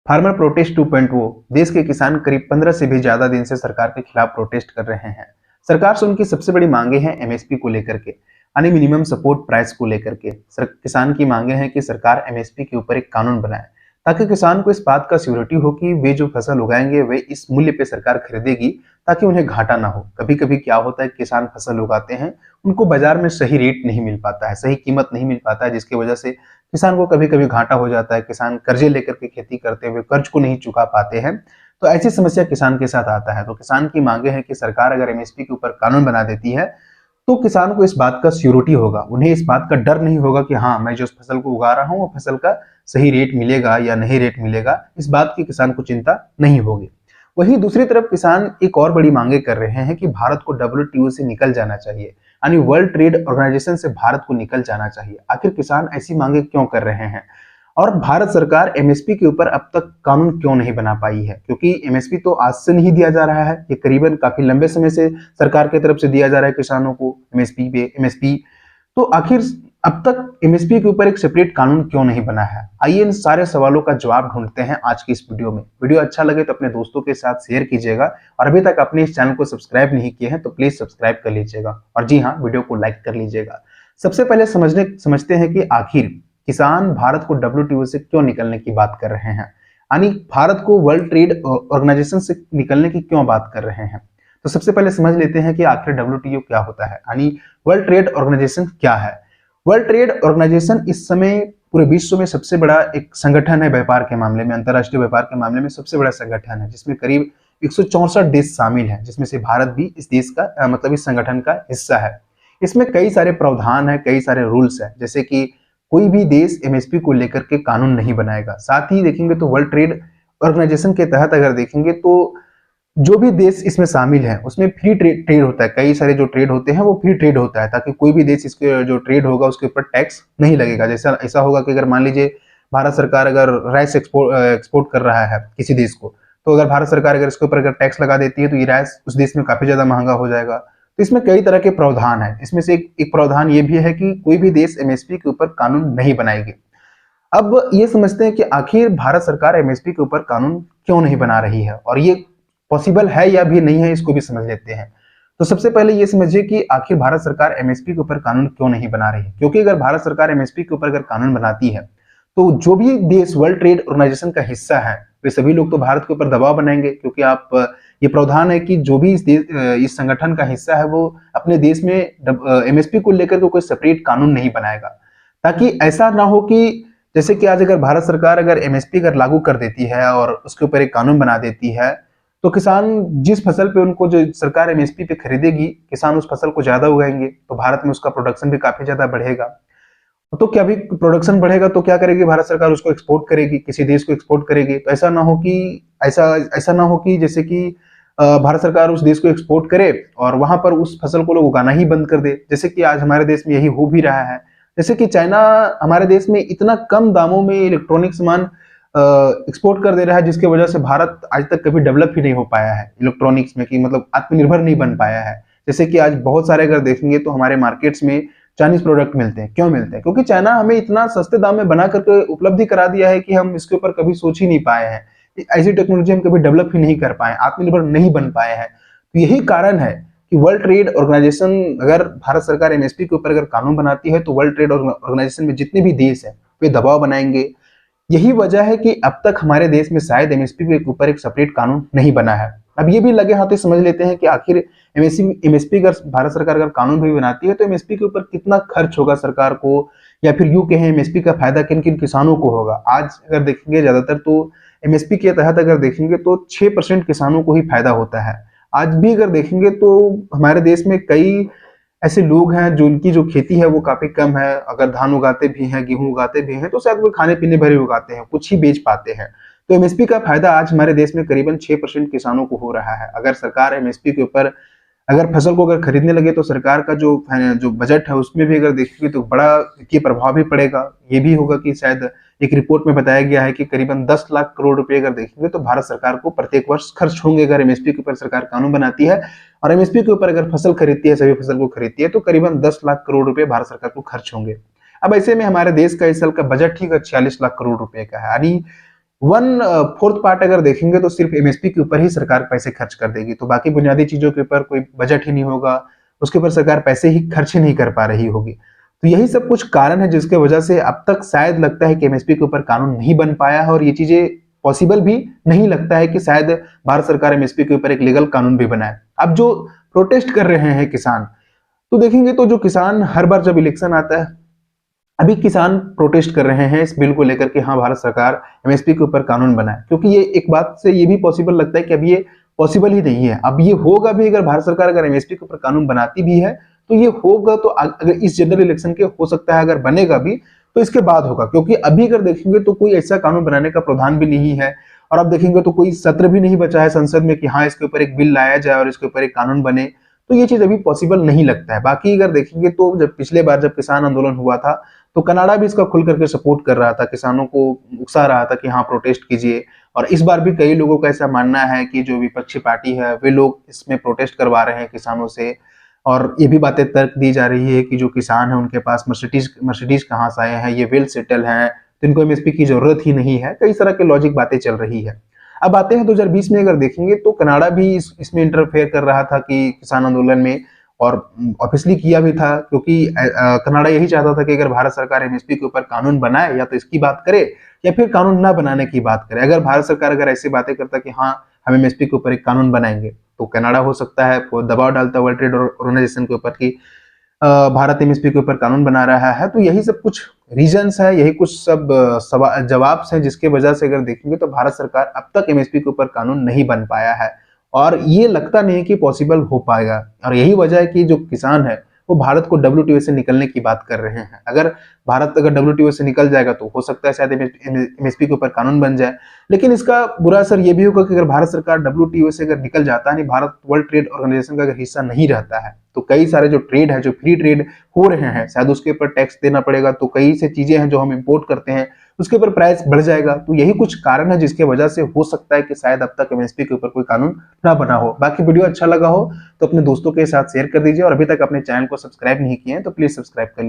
Farmer protest 2.0। देश के किसान करीब 15 से भी ज्यादा दिन से सरकार के खिलाफ प्रोटेस्ट कर रहे हैं। सरकार से उनकी सबसे बड़ी मांगे हैं एमएसपी को लेकर के, यानी मिनिमम सपोर्ट प्राइस को लेकर के। किसान की मांगे हैं कि सरकार एमएसपी के ऊपर एक कानून बनाए ताकि किसान को इस बात का श्योरिटी हो कि वे जो फसल उगाएंगे वे इस मूल्य पे सरकार खरीदेगी, ताकि उन्हें घाटा ना हो। कभी कभी क्या होता है, किसान फसल उगाते हैं, उनको बाजार में सही रेट नहीं मिल पाता है, सही कीमत नहीं मिल पाता है, जिसकी वजह से किसान को कभी कभी घाटा हो जाता है। किसान कर्जे लेकर के खेती करते हुए कर्ज को नहीं चुका पाते हैं, तो ऐसी समस्या किसान के साथ आता है। तो किसान की मांगे है कि सरकार अगर एमएसपी के ऊपर कानून बना देती है तो किसान को इस बात का श्योरिटी होगा, उन्हें इस बात का डर नहीं होगा कि हाँ, मैं जो फसल को उगा रहा हूँ वो फसल का सही रेट मिलेगा या नहीं रेट मिलेगा, इस बात की किसान को चिंता नहीं होगी। वहीं दूसरी तरफ किसान एक और बड़ी मांगे कर रहे हैं कि भारत को डब्ल्यूटीओ से निकल जाना चाहिए, यानी वर्ल्ड ट्रेड ऑर्गेनाइजेशन से भारत को निकल जाना चाहिए। आखिर किसान ऐसी मांगे क्यों कर रहे हैं और भारत सरकार एमएसपी के ऊपर अब तक कानून क्यों नहीं बना पाई है? क्योंकि एमएसपी तो आज से नहीं दिया जा रहा है, ये करीबन काफी लंबे समय से सरकार की तरफ से दिया जा रहा है किसानों को एमएसपी। तो आखिर अब तक एमएसपी के ऊपर एक सेपरेट कानून क्यों नहीं बना है? आइए इन सारे सवालों का जवाब ढूंढते हैं आज की इस वीडियो में। वीडियो अच्छा लगे तो अपने दोस्तों के साथ शेयर कीजिएगा, और अभी तक अपने इस चैनल को सब्सक्राइब नहीं किए हैं तो प्लीज सब्सक्राइब कर लीजिएगा, और जी हाँ, वीडियो को लाइक कर लीजिएगा। सबसे पहले समझते हैं कि आखिर किसान भारत को डब्ल्यूटीओ से क्यों निकलने की बात कर रहे हैं, यानी भारत को वर्ल्ड ट्रेड ऑर्गेनाइजेशन से निकलने की क्यों बात कर रहे हैं। तो सबसे पहले समझ लेते हैं कि आखिर डब्ल्यूटीओ क्या होता है, यानी वर्ल्ड ट्रेड ऑर्गेनाइजेशन क्या है। वर्ल्ड ट्रेड ऑर्गेनाइजेशन इस समय पूरे विश्व में सबसे बड़ा एक संगठन है व्यापार के मामले में, अंतरराष्ट्रीय व्यापार के मामले में सबसे बड़ा संगठन है, जिसमें करीब 164 देश शामिल हैं, जिसमें से भारत भी इस देश का मतलब इस संगठन का हिस्सा है। इसमें कई सारे प्रावधान है, कई सारे रूल्स है, जैसे कि कोई भी देश एमएसपी को लेकर के कानून नहीं बनाएगा। साथ ही देखेंगे तो वर्ल्ड ट्रेड ऑर्गेनाइजेशन के तहत अगर देखेंगे तो जो भी देश इसमें शामिल है उसमें फ्री ट्रेड होता है। कई सारे जो ट्रेड होते हैं वो फ्री ट्रेड होता है, ताकि कोई भी देश इसके जो ट्रेड होगा उसके ऊपर टैक्स नहीं लगेगा। जैसा ऐसा होगा कि अगर मान लीजिए भारत सरकार अगर राइस एक्सपोर्ट कर रहा है किसी देश को, तो अगर भारत सरकार अगर इसके ऊपर अगर टैक्स लगा देती है तो ये राइस उस देश में काफी ज्यादा महंगा हो जाएगा। तो इसमें कई तरह के प्रावधान है। इसमें से एक प्रावधान ये भी है कि कोई भी देश एमएसपी के ऊपर कानून नहीं बनाएगी। अब ये समझते हैं कि आखिर भारत सरकार एमएसपी के ऊपर कानून क्यों नहीं बना रही है, और ये पॉसिबल है या भी नहीं है, इसको भी समझ लेते हैं। तो सबसे पहले ये समझिए कि आखिर भारत सरकार एमएसपी के ऊपर कानून क्यों नहीं बना रही है। क्योंकि अगर भारत सरकार एमएसपी के ऊपर अगर कानून बनाती है तो जो भी देश वर्ल्ड ट्रेड ऑर्गेनाइजेशन का हिस्सा है वे सभी लोग तो भारत के ऊपर दबाव बनाएंगे, क्योंकि आप ये प्रावधान है कि जो भी इस संगठन का हिस्सा है वो अपने देश में एमएसपी को लेकर के कोई सेपरेट कानून नहीं बनाएगा, ताकि ऐसा ना हो कि जैसे कि आज अगर भारत सरकार अगर एमएसपी अगर लागू कर देती है और उसके ऊपर एक कानून बना देती है, तो किसान जिस फसल पे उनको जो सरकार एमएसपी पे खरीदेगी, किसान उस फसल को ज्यादा उगाएंगे तो भारत में उसका प्रोडक्शन भी काफी ज्यादा बढ़ेगा। तो क्या भी प्रोडक्शन बढ़ेगा तो क्या करेगी भारत सरकार, उसको एक्सपोर्ट करेगी, किसी देश को एक्सपोर्ट करेगी। तो ऐसा ना हो कि ऐसा ना हो कि जैसे कि भारत सरकार उस देश को एक्सपोर्ट करे और वहां पर उस फसल को लोग उगाना ही बंद कर दे, जैसे कि आज हमारे देश में यही हो भी रहा है। जैसे कि चाइना हमारे देश में इतना कम दामों में इलेक्ट्रॉनिक सामान एक्सपोर्ट कर दे रहा है, जिसकी वजह से भारत आज तक कभी डेवलप ही नहीं हो पाया है इलेक्ट्रॉनिक्स में, कि मतलब आत्मनिर्भर नहीं बन पाया है। जैसे कि आज बहुत सारे अगर देखेंगे तो हमारे मार्केट्स में चाइनीज प्रोडक्ट मिलते हैं। क्यों मिलते हैं? क्योंकि चाइना हमें इतना सस्ते दाम में बना करके उपलब्धि करा दिया है कि हम इसके ऊपर कभी सोच ही नहीं पाए हैं। ऐसी टेक्नोलॉजी हम कभी डेवलप ही नहीं कर पाए, आत्मनिर्भर नहीं बन पाए हैं। तो यही कारण है कि वर्ल्ड ट्रेड ऑर्गेनाइजेशन, अगर भारत सरकार एमएसपी के ऊपर अगर कानून बनाती है तो वर्ल्ड ट्रेड ऑर्गेनाइजेशन में जितने भी देश है वे दबाव बनाएंगे। यही वजह है कि अब तक हमारे देश में शायद एमएसपी के ऊपर एक सेपरेट कानून नहीं बना है। अब ये भी लगे हाथ समझ लेते हैं कि आखिर एमएसपी अगर भारत सरकार अगर कानून भी बनाती है तो एमएसपी के ऊपर कितना खर्च होगा सरकार को, या फिर यूं कहें एमएसपी का फायदा किन किन किसानों को होगा। आज अगर देखेंगे ज्यादातर तो एमएसपी के तहत अगर देखेंगे तो 6% किसानों को ही फायदा होता है। आज भी अगर देखेंगे तो हमारे देश में कई ऐसे लोग हैं जो उनकी जो खेती है वो काफी कम है। अगर धान उगाते भी हैं, गेहूं उगाते भी हैं, तो शायद वो खाने पीने भरे उगाते हैं, कुछ ही बेच पाते हैं। तो एमएसपी का फायदा आज हमारे देश में करीबन 6% किसानों को हो रहा है। अगर सरकार एमएसपी के ऊपर अगर फसल को अगर खरीदने लगे तो सरकार का जो बजट है उसमें भी अगर देखेंगे तो बड़ा ये प्रभाव भी पड़ेगा। ये भी होगा कि शायद एक रिपोर्ट में बताया गया है कि करीबन 10 लाख करोड़ रुपए अगर देखेंगे तो भारत सरकार को प्रत्येक वर्ष खर्च होंगे अगर एमएसपी के ऊपर सरकार कानून बनाती है। और एमएसपी के ऊपर अगर फसल खरीदती है, सभी फसल को खरीदती है, तो करीबन 10 लाख करोड़ रुपए भारत सरकार को खर्च होंगे। अब ऐसे में हमारे देश का इस साल का बजट ही 46 लाख करोड़ रुपए का है, यानी 1/4 पार्ट अगर देखेंगे तो सिर्फ एमएसपी के ऊपर ही सरकार पैसे खर्च कर देगी, तो बाकी बुनियादी चीजों के ऊपर कोई बजट ही नहीं होगा, उसके ऊपर सरकार पैसे ही खर्च ही नहीं कर पा रही होगी। तो यही सब कुछ कारण है जिसके वजह से अब तक शायद लगता है कि एमएसपी के ऊपर कानून नहीं बन पाया है, और ये चीजें पॉसिबल भी नहीं लगता है कि शायद भारत सरकार एमएसपी के ऊपर एक लीगल कानून भी बनाए। अब जो प्रोटेस्ट कर रहे हैं किसान, तो देखेंगे तो जो किसान हर बार जब इलेक्शन आता है, अभी किसान प्रोटेस्ट कर रहे हैं इस बिल को लेकर के, हाँ भारत सरकार एमएसपी के ऊपर कानून बनाए, क्योंकि ये एक बात से ये भी पॉसिबल लगता है कि अब ये पॉसिबल ही नहीं है। अब ये होगा भी अगर भारत सरकार अगर एमएसपी के ऊपर कानून बनाती भी है तो ये होगा तो अगर इस जनरल इलेक्शन के हो सकता है, अगर बनेगा भी तो इसके बाद होगा, क्योंकि अभी अगर देखेंगे तो कोई ऐसा कानून बनाने का प्रावधान भी नहीं है, और अब देखेंगे तो कोई सत्र भी नहीं बचा है संसद में कि हाँ इसके ऊपर एक बिल लाया जाए और इसके ऊपर एक कानून बने, तो ये चीज अभी पॉसिबल नहीं लगता है। बाकी अगर देखेंगे तो जब पिछले बार जब किसान आंदोलन हुआ था तो कनाडा भी इसका खुल करके सपोर्ट कर रहा था, किसानों को उकसा रहा था कि हाँ प्रोटेस्ट कीजिए, और इस बार भी कई लोगों का ऐसा मानना है कि जो विपक्षी पार्टी है वे लोग इसमें प्रोटेस्ट करवा रहे हैं किसानों से, और ये भी बातें तर्क दी जा रही है कि जो किसान है उनके पास मर्सिडीज कहाँ से आए हैं, ये वेल सेटल हैं, तो इनको एमएसपी की जरूरत ही नहीं है, कई तरह के लॉजिक बातें चल रही है। अब आते हैं 2020 में अगर देखेंगे तो कनाडा भी इसमें इंटरफेयर कर रहा था कि किसान आंदोलन में, और ऑब्वियसली किया भी था, क्योंकि कनाडा यही चाहता था कि अगर भारत सरकार एमएसपी के ऊपर कानून बनाए या तो इसकी बात करे या फिर कानून ना बनाने की बात करे। अगर भारत सरकार अगर ऐसी बातें करता कि हाँ हम एमएसपी के ऊपर एक कानून बनाएंगे, तो कनाडा हो सकता है वो दबाव डालता वर्ल्ड ट्रेड ऑर्गेनाइजेशन के ऊपर कि भारत एमएसपी के ऊपर कानून बना रहा है। तो यही सब कुछ रीजंस है, यही कुछ सब जवाब हैं जिसके वजह से अगर देखेंगे तो भारत सरकार अब तक एमएसपी के ऊपर कानून नहीं बन पाया है, और ये लगता नहीं कि पॉसिबल हो पाएगा। और यही वजह है कि जो किसान है वो भारत को डब्ल्यूटीओ से निकलने की बात कर रहे हैं। अगर भारत अगर डब्ल्यूटीओ से निकल जाएगा तो हो सकता है शायद एमएसपी के ऊपर कानून बन जाए, लेकिन इसका बुरा असर ये भी होगा कि अगर भारत सरकार डब्ल्यूटीओ से अगर निकल जाता है, भारत वर्ल्ड ट्रेड ऑर्गेनाइजेशन का अगर हिस्सा नहीं रहता है, तो कई सारे जो ट्रेड है, जो फ्री ट्रेड हो रहे हैं, शायद उसके ऊपर टैक्स देना पड़ेगा, तो कई से चीजें हैं जो हम इंपोर्ट करते हैं उसके ऊपर प्राइस बढ़ जाएगा। तो यही कुछ कारण है जिसके वजह से हो सकता है कि शायद अब तक एमएसपी के ऊपर कोई कानून ना बना हो। बाकी वीडियो अच्छा लगा हो तो अपने दोस्तों के साथ शेयर कर दीजिए, और अभी तक अपने चैनल को सब्सक्राइब नहीं किए हैं तो प्लीज सब्सक्राइब कर लीजिए।